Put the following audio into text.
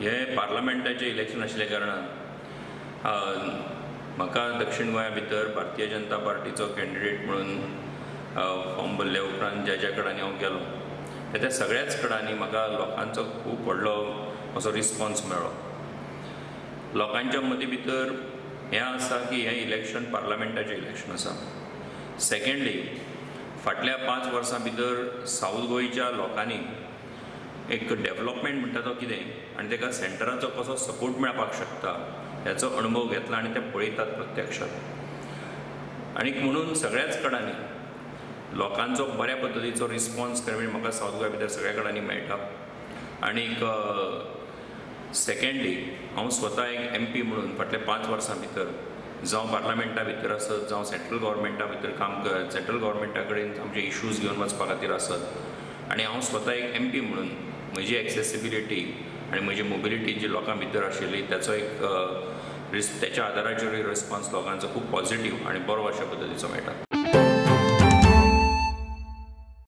हे पार्लमेंटाचे इलेक्शन आशिल्ल्या कारणान म्हाका दक्षिण गोंया भितर भारतीय जनता पार्टीचो कॅन्डिडेट म्हणून फॉर्म भरले उपरांत ज्या कडांनी हांव गेलो त्या सगळ्याच कडांनी म्हाका लोकांचो खूब व्हडलो असो रिस्पॉन्स मेळ्ळो। लोकांच्या मदी भितर हें आसा की हें इलेक्शन पार्लमेंटाचें इलेक्शन आसा। सेकंडली फाटल्या 5 वर्सां भितर साऊथ गोंयच्या लोकांनी एक डेव्हलपमेंट म्हणटा तो कितें आनी ताका सेंटराचो कसो सपोर्ट मेळपाक शकता ह्याचो अनुभव घेतला आनी ते पळयतात प्रत्यक्षात। आनीक म्हणून सगळ्याच कडांनी लोकांचो बऱ्या पद्दतीचो रिस्पॉन्स म्हाका साऊथ गोंया भितर सगळ्या कडांनी मेळटा। आनीक सेकंडली हांव स्वता एक MP म्हणून फाटल्या 5 वर्सां भितर जावं पार्लमेंटा भितर आसत जावं सेंट्रल गव्हर्मेंटा भितर काम सेंट्रल गव्हर्मेंटा कडेन आमचे इश्यूज घेवन वचपा खातीर आसत आनी हांव स्वता एक MP म्हणून म्हजी एक्सेसिबिलिटी आनी म्हजी मोबिलिटी जी लोकां भितर आशिल्ली त्याचो एक त्याच्या आदाराचेर रिस्पॉन्स लोकांचो खूब पॉझिटिव्ह आनी बरो अशा पद्दतीचो मेळटा।